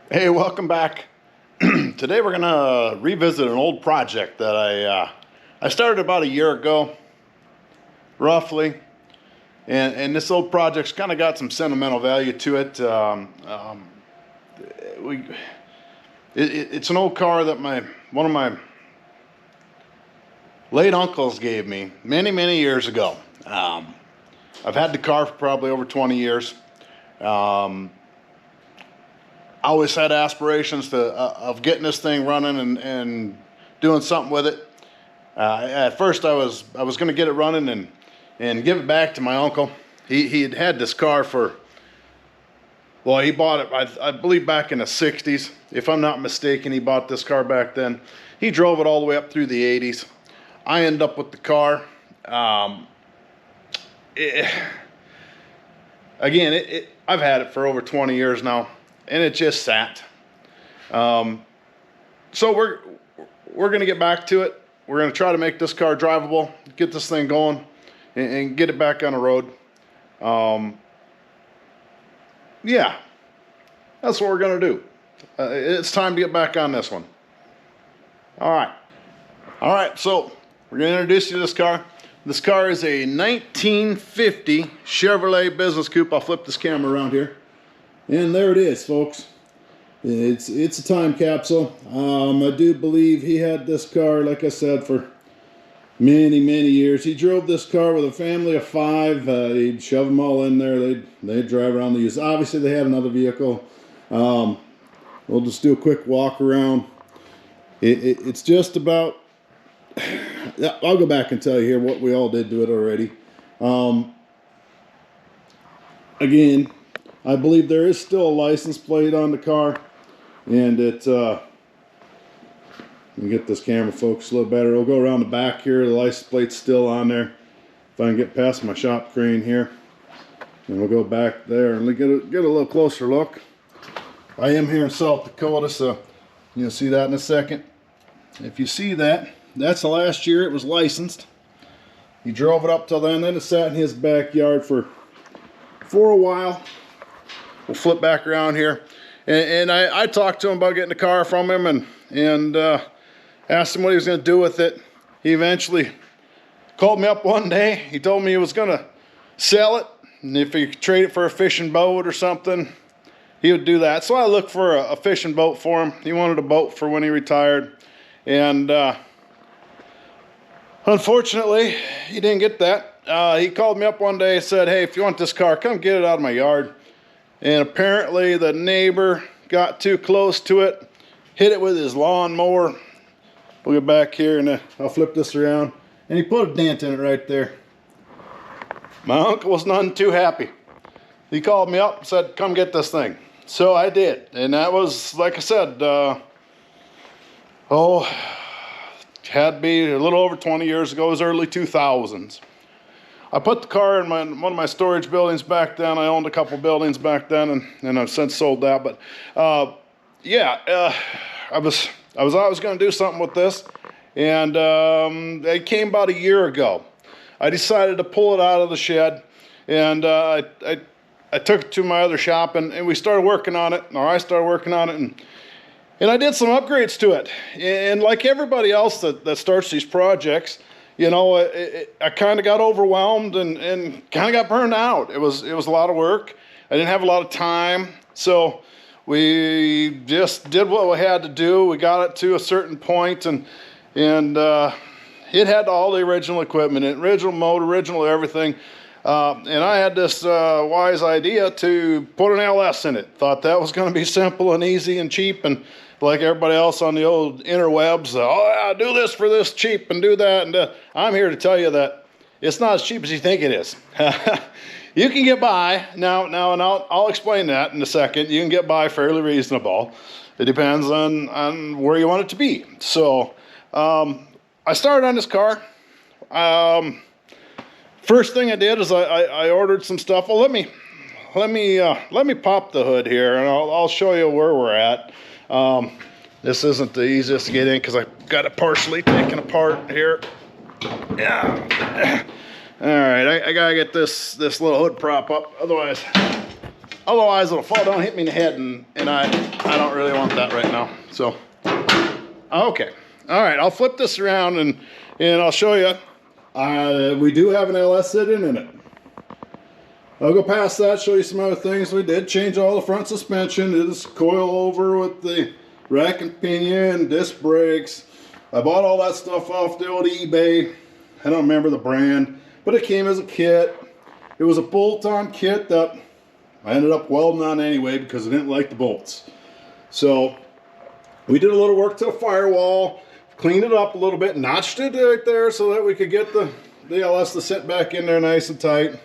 Hey, welcome back. Today we're gonna revisit an old project that I started about a year ago, roughly, and this old project's kind of got some sentimental value to it. We it's an old car that one of my late uncles gave me many years ago. I've had the car for probably over 20 years. I always had aspirations of getting this thing running and doing something with it. At first, I was going to get it running and give it back to my uncle. He had this car for, well, he bought it, I believe, back in the 60s. If I'm not mistaken, he bought this car back then. He drove it all the way up through the 80s. I ended up with the car. I've had it for over 20 years now, and it just sat. So we're going to get back to it. We're going to try to make this car drivable, get this thing going, and get it back on the road. Yeah, that's what we're going to do. It's time to get back on this one. All right. So we're going to introduce you to this car. This car is a 1950 Chevrolet Business Coupe. I'll flip this camera around here. And there it is, folks. It's a time capsule. I do believe he had this car, like I said, for many years. He drove this car with a family of 5. He'd shove them all in there. They'd drive around the use. Obviously, they had another vehicle. We'll just do a quick walk around. It's just about... I'll go back and tell you here what we all did to it already. Again, I believe there is still a license plate on the car, and let me get this camera focused a little better. We'll go around the back here. The license plate's still on there. If I can get past my shop crane here, and we'll go back there and get a little closer look. I am here in South Dakota, so you'll see that in a second. If you see that, that's the last year it was licensed. He drove it up till then it sat in his backyard for a while. We'll flip back around here. And I talked to him about getting the car from him and asked him what he was going to do with it. He eventually called me up one day. He told me he was going to sell it, and if he could trade it for a fishing boat or something, he would do that. So I looked for a fishing boat for him. He wanted a boat for when he retired. And unfortunately, he didn't get that. He called me up one day and said, hey, if you want this car, come get it out of my yard. And apparently the neighbor got too close to it, hit it with his lawnmower. We'll get back here and I'll flip this around. And he put a dent in it right there. My uncle was none too happy. He called me up and said, come get this thing. So I did. And that was, like I said, had to be a little over 20 years ago. It was early 2000s. I put the car in one of my storage buildings back then. I owned a couple buildings back then, and I've since sold that. But I was always going to do something with this, and it came about a year ago. I decided to pull it out of the shed, and I took it to my other shop, and we started working on it, or I started working on it, and I did some upgrades to it. And like everybody else that starts these projects, you know, I kind of got overwhelmed and kind of got burned out. It was a lot of work. I didn't have a lot of time. So we just did what we had to do. We got it to a certain point, and it had all the original equipment, original motor, original everything. And I had this wise idea to put an LS in it. Thought that was going to be simple and easy and cheap, and like everybody else on the old interwebs, oh yeah, do this for this cheap and do that. And I'm here to tell you that it's not as cheap as you think it is. You can get by now, and I'll explain that in a second. You can get by fairly reasonable. It depends on where you want it to be. So I started on this car. First thing I did is I ordered some stuff. Well, let me pop the hood here, and I'll show you where we're at. This isn't the easiest to get in because I got it partially taken apart here. Yeah. All right, I gotta get this little hood prop up. Otherwise, Otherwise, it'll fall down and hit me in the head, and I don't really want that right now. So, okay. All right, I'll flip this around, and I'll show you. We do have an LS sitting in it. I'll go past that, show you some other things. We did change all the front suspension. It is coil over with the rack and pinion, disc brakes. I bought all that stuff off the old eBay. I don't remember the brand, but it came as a kit. It was a bolt-on kit that I ended up welding on anyway because I didn't like the bolts. So we did a little work to the firewall, cleaned it up a little bit, notched it right there so that we could get the LS to sit back in there nice and tight.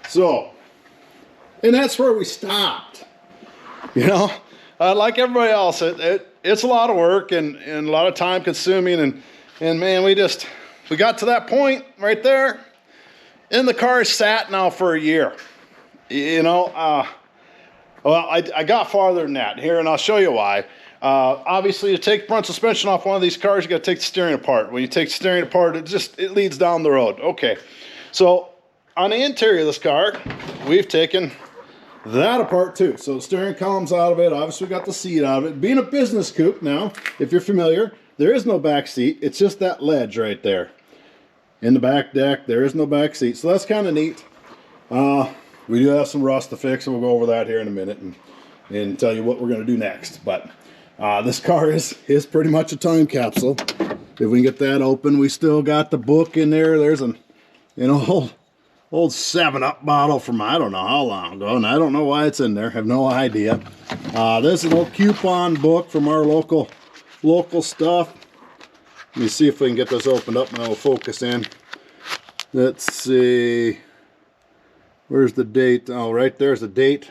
So, and that's where we stopped. You know, like everybody else, it's a lot of work and a lot of time consuming, and man, we got to that point right there, and the car sat now for a year. You know, well, I got farther than that here, and I'll show you why. Obviously, to take front suspension off one of these cars, you got to take the steering apart. When you take the steering apart, it leads down the road. Okay, so on the interior of this car, we've taken that apart too. So the steering column's out of it. Obviously, we got the seat out of it. Being a business coupe now, if you're familiar, there is no back seat. It's just that ledge right there. In the back deck, there is no back seat. So that's kind of neat. We do have some rust to fix, and we'll go over that here in a minute and tell you what we're going to do next. But this car is pretty much a time capsule. If we can get that open, we still got the book in there. There's an old 7-Up bottle from I don't know how long ago, and I don't know why it's in there. I have no idea. This is an old coupon book from our local stuff. Let me see if we can get this opened up and it'll focus in. Let's see. Where's the date? Oh, right there's the date.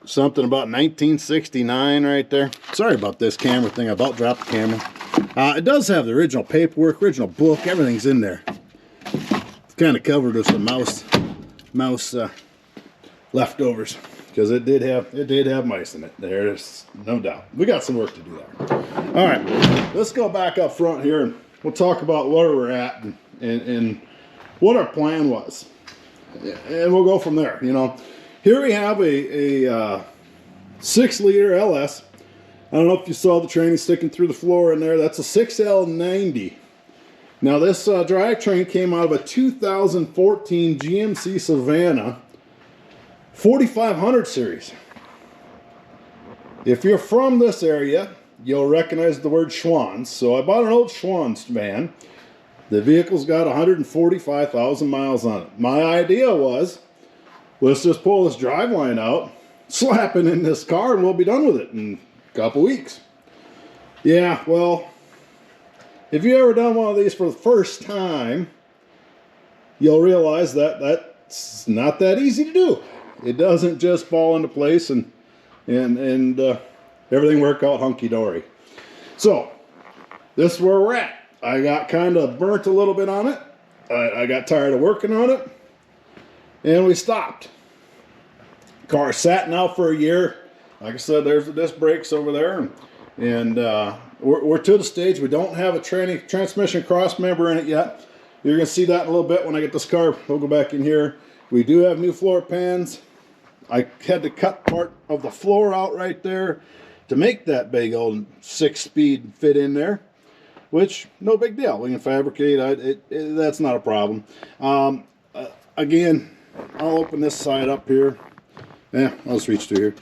Something about 1969 right there. Sorry about this camera thing. I about dropped the camera. It does have the original paperwork, original book. Everything's in there. It's kind of covered with some mouse leftovers because it did have mice in it. There's no doubt. We got some work to do there. All right, let's go back up front here and we'll talk about where we're at and what our plan was. And we'll go from there. You know, here we have a 6-liter LS. I don't know if you saw the tranny sticking through the floor in there. That's a 6L90. Now this drivetrain came out of a 2014 GMC Savannah 4500 series. If you're from this area, you'll recognize the word Schwann's. So I bought an old Schwann's van. The vehicle's got 145,000 miles on it. My idea was, let's just pull this driveline out, slap it in this car, and we'll be done with it in a couple weeks. Yeah, well, if you ever done one of these for the first time, you'll realize that that's not that easy to do. It doesn't just fall into place and everything work out hunky-dory. So, this is where we're at. I got kind of burnt a little bit on it. I got tired of working on it. And we stopped. Car sat now for a year. Like I said, there's the disc brakes over there. And we're to the stage. We don't have a transmission cross member in it yet. You're going to see that in a little bit when I get this car. We'll go back in here. We do have new floor pans. I had to cut part of the floor out right there to make that big old 6-speed fit in there. Which, no big deal. We can fabricate. That's not a problem. Again, I'll open this side up here. Yeah, I'll just reach through here.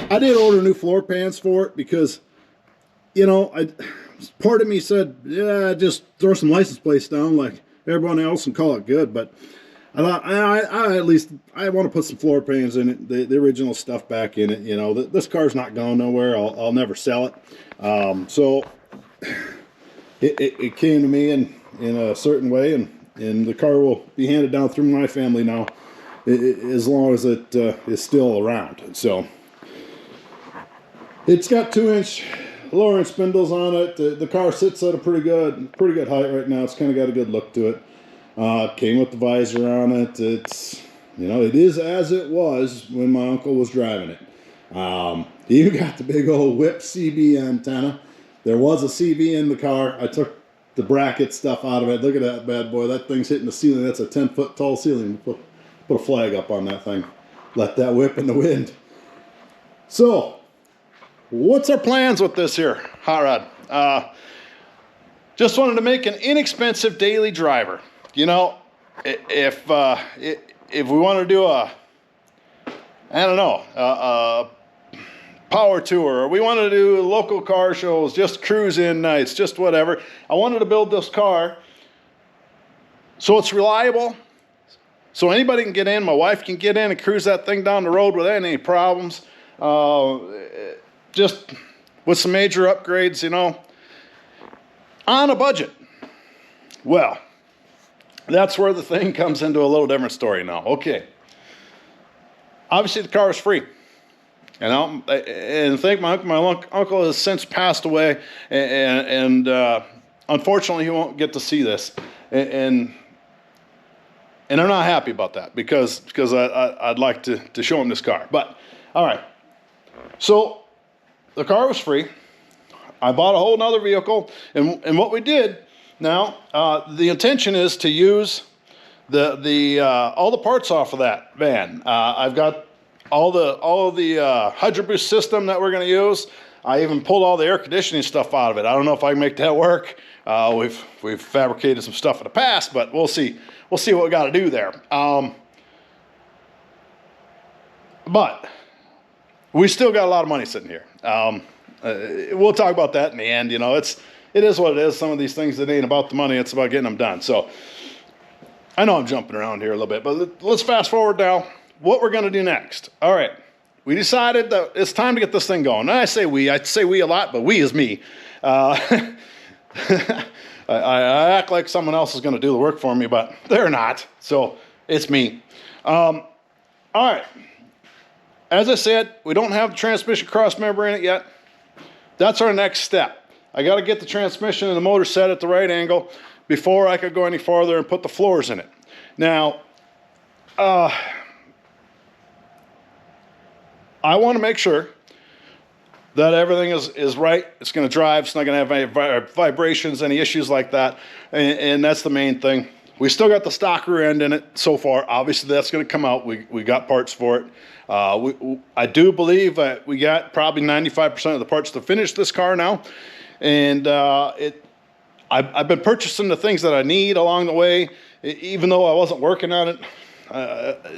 I did order new floor pans for it because, you know, part of me said, yeah, just throw some license plates down like everyone else and call it good. But I thought, I want to put some floor pans in it, the original stuff back in it. You know, this car's not going nowhere. I'll never sell it. So it came to me in a certain way, and the car will be handed down through my family now, as long as it is still around. So it's got 2-inch lowering spindles on it. The car sits at a pretty good height right now. It's kind of got a good look to it. Came with the visor on it. It's, you know, it is as it was when my uncle was driving it. You got the big old whip CB antenna. There was a CB in the car. I took the bracket stuff out of it. Look at that bad boy. That thing's hitting the ceiling. That's a 10-foot tall ceiling. put a flag up on that thing. Let that whip in the wind. So, what's our plans with this here hot rod? Just wanted to make an inexpensive daily driver. You know, if we want to do a power tour, or we want to do local car shows, just cruise-in nights, just whatever, I wanted to build this car so it's reliable, so anybody can get in. My wife can get in and cruise that thing down the road without any problems. Just with some major upgrades, you know, on a budget. Well, that's where the thing comes into a little different story now. Okay. Obviously, the car is free. And I think my uncle has since passed away, and unfortunately, he won't get to see this. And I'm not happy about that because I'd like to show him this car. But, all right. So, the car was free. I bought a whole nother vehicle, and what we did now, the intention is to use all the parts off of that van. I've got all of the Hydro Boost system that we're going to use. I even pulled all the air conditioning stuff out of it. I don't know if I can make that work. We've fabricated some stuff in the past, but we'll see. We'll see what we got to do there. But we still got a lot of money sitting here. We'll talk about that in the end. You know, it is what it is. Some of these things, it ain't about the money. It's about getting them done. So I know I'm jumping around here a little bit, but let's fast forward now. What we're going to do next. All right. We decided that it's time to get this thing going. And I say we a lot, but we is me. I act like someone else is going to do the work for me, but they're not. So it's me. All right. As I said, we don't have the transmission cross member in it yet. That's our next step. I got to get the transmission and the motor set at the right angle before I could go any farther and put the floors in it. Now, I want to make sure that everything is right. It's going to drive. It's not going to have any vibrations, any issues like that. And that's the main thing. We still got the stock rear end in it so far. Obviously, that's going to come out. We got parts for it. I do believe that we got probably 95% of the parts to finish this car now. And I've been purchasing the things that I need along the way, even though I wasn't working on it,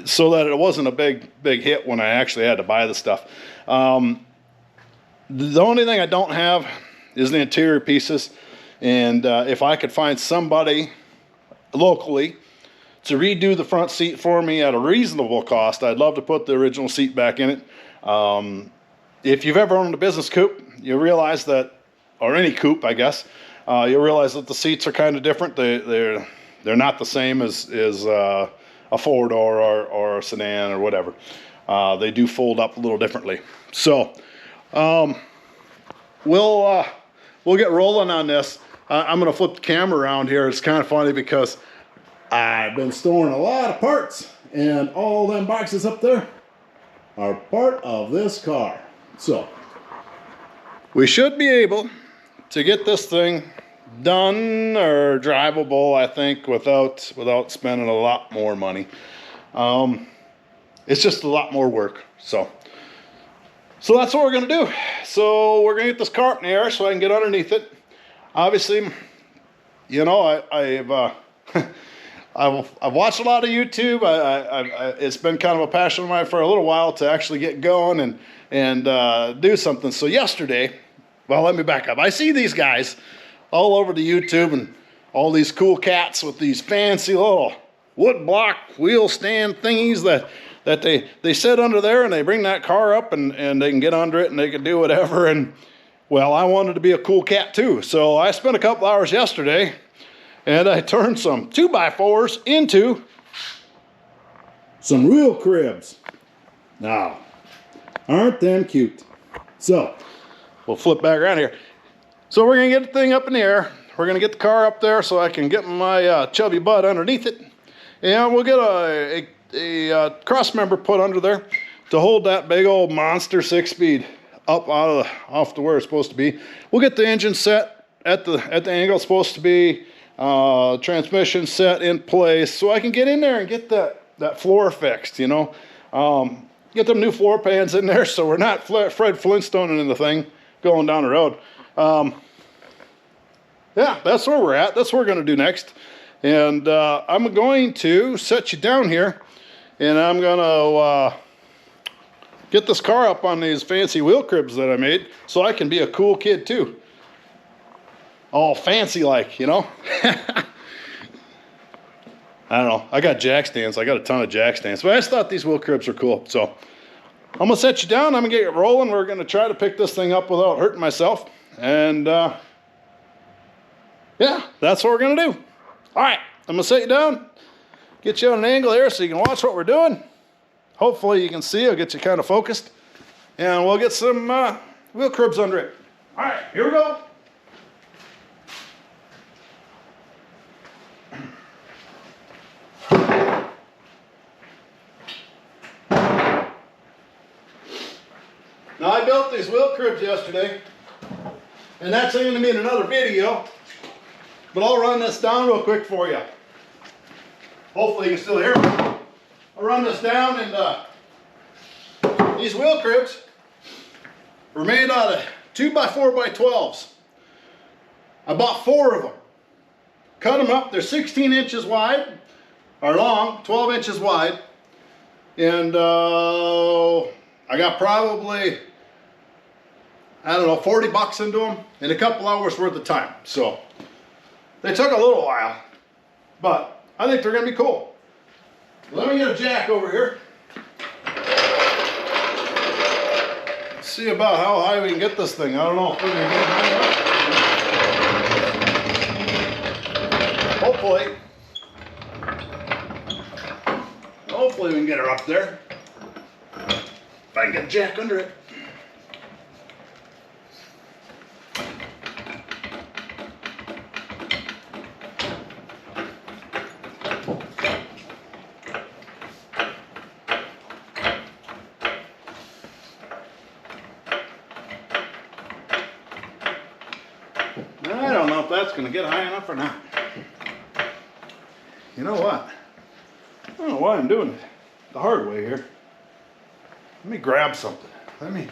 so that it wasn't a big hit when I actually had to buy the stuff. The only thing I don't have is the interior pieces. And if I could find somebody locally to redo the front seat for me at a reasonable cost, I'd love to put the original seat back in it. If you've ever owned a business coupe, you realize that, or any coupe, I guess, you'll realize that the seats are kind of different. They're not the same as a four-door or a sedan or whatever. They do fold up a little differently. So we'll get rolling on this. I'm going to flip the camera around here. It's kind of funny because I've been storing a lot of parts, and all them boxes up there are part of this car. So we should be able to get this thing done or drivable, I think, without spending a lot more money. It's just a lot more work. So that's what we're going to do. So we're going to get this car up in the air so I can get underneath it. Obviously, you know, I've watched a lot of YouTube. It's been kind of a passion of mine for a little while to actually get going and do something. So yesterday, well, let me back up. I see these guys all over the YouTube and all these cool cats with these fancy little wood block wheel stand thingies that they sit under there and they bring that car up and they can get under it and they can do whatever. And well, I wanted to be a cool cat too. So I spent a couple hours yesterday and I turned some 2x4s into some real cribs. Now, aren't them cute? So we'll flip back around here. So we're going to get the thing up in the air. We're going to get the car up there so I can get my chubby butt underneath it. And we'll get a cross member put under there to hold that big old monster 6-speed up off to where it's supposed to be. We'll get the engine set at the angle it's supposed to be. Transmission set in place so I can get in there and get that floor fixed, you know. Get them new floor pans in there so we're not Fred Flintstoning in the thing going down the road. Yeah, that's where we're at. That's what we're going to do next. And I'm going to set you down here, and I'm going to get this car up on these fancy wheel cribs that I made so I can be a cool kid too. All fancy like, you know. I don't know. I got jack stands. I got a ton of jack stands. But I just thought these wheel cribs were cool. So I'm going to set you down. I'm going to get it rolling. We're going to try to pick this thing up without hurting myself. And yeah, that's what we're going to do. All right. I'm going to set you down. Get you on an angle here so you can watch what we're doing. Hopefully you can see. I'll get you kind of focused. And we'll get some wheel cribs under it. All right. Here we go. Now I built these wheel cribs yesterday, and that's going to be in another video, but I'll run this down real quick for you. Hopefully you can still hear me. I'll run this down, and these wheel cribs were made out of 2x4x12s. I bought 4 of them. Cut them up. They're 16 inches wide, or long, 12 inches wide, and I got probably, I don't know, 40 bucks into them in a couple hours worth of time. So they took a little while, but I think they're going to be cool. Let me get a jack over here. Let's see about how high we can get this thing. I don't know if we're going to get it high enough. Hopefully we can get her up there. If I can get a jack under it. I don't know if that's going to get high enough or not. You know what? I don't know why I'm doing it the hard way here. Let me grab something. I'll be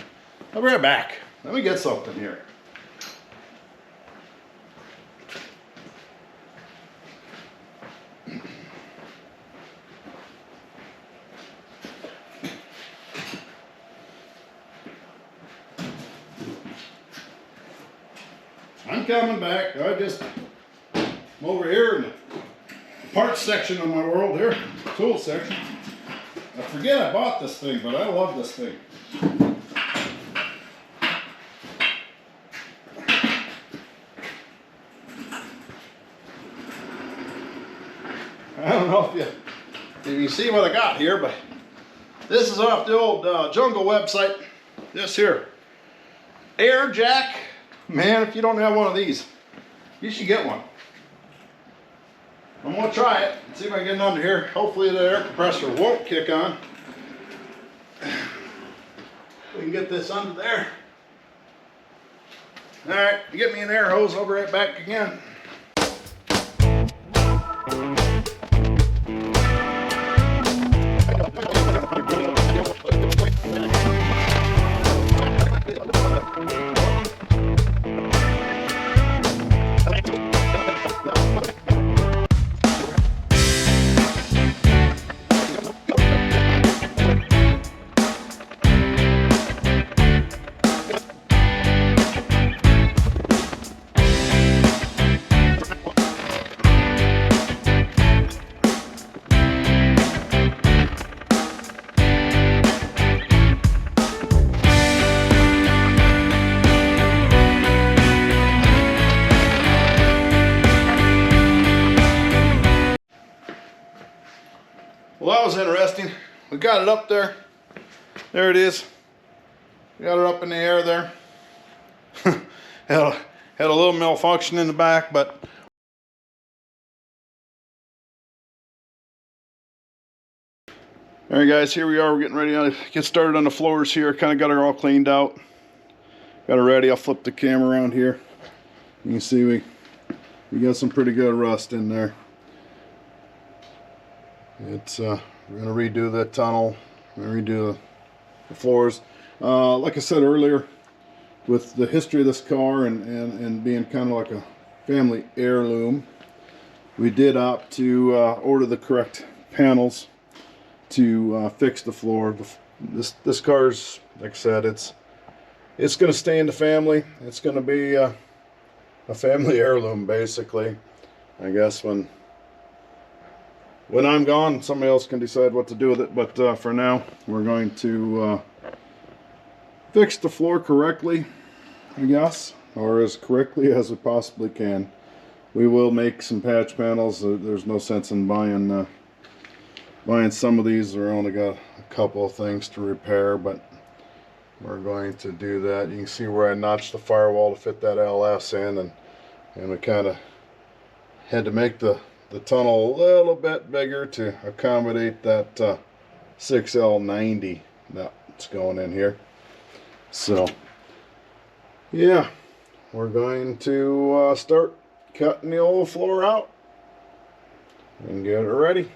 right back. Let me get something here. I'm coming back. I'm over here in the parts section of my world here, tool section. I forget I bought this thing, but I love this thing. I don't know if you see what I got here, but this is off the old Jungle website. This here, air jack. Man, if you don't have one of these, you should get one. I'm going to try it and see if I can get it under here. Hopefully the air compressor won't kick on. We can get this under there. Alright, you get me an air hose, I'll be right back again. Well, that was interesting. We got it up there. There it is. We got it up in the air there. had a little malfunction in the back, but all right, guys, here we are. We're getting ready to get started on the floors here. Kind of got her all cleaned out. Got her ready. I'll flip the camera around here. You can see we got some pretty good rust in there. It's We're gonna redo the tunnel, redo the floors. Like I said earlier, with the history of this car and being kind of like a family heirloom, we did opt to order the correct panels to fix the floor. This car's, like I said, it's going to stay in the family. It's going to be a family heirloom, basically. I guess when I'm gone, somebody else can decide what to do with it. But for now, we're going to fix the floor correctly, I guess, or as correctly as we possibly can. We will make some patch panels. There's no sense in buying some of these. They're only got a couple of things to repair, but we're going to do that. You can see where I notched the firewall to fit that LS in, and we kind of had to make the tunnel a little bit bigger to accommodate that 6L90 that's going in here. So yeah, we're going to start cutting the old floor out and get it ready.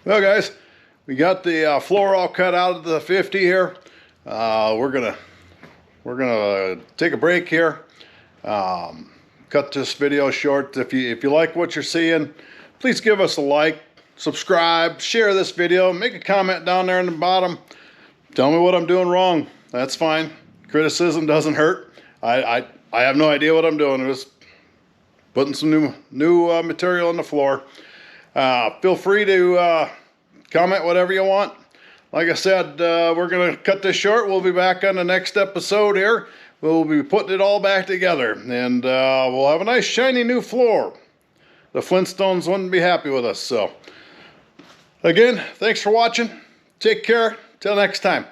Well, guys, we got the floor all cut out of the 50 here. We're gonna take a break here. Cut this video short. If you like what you're seeing, please give us a like, subscribe, share this video, make a comment down there in the bottom. Tell me what I'm doing wrong. That's fine. Criticism doesn't hurt. I have no idea what I'm doing. I'm just putting some new material on the floor. Feel free to comment whatever you want. Like I said, we're going to cut this short. We'll be back on the next episode here. We'll be putting it all back together. And we'll have a nice shiny new floor. The Flintstones wouldn't be happy with us. So, again, thanks for watching. Take care. Till next time.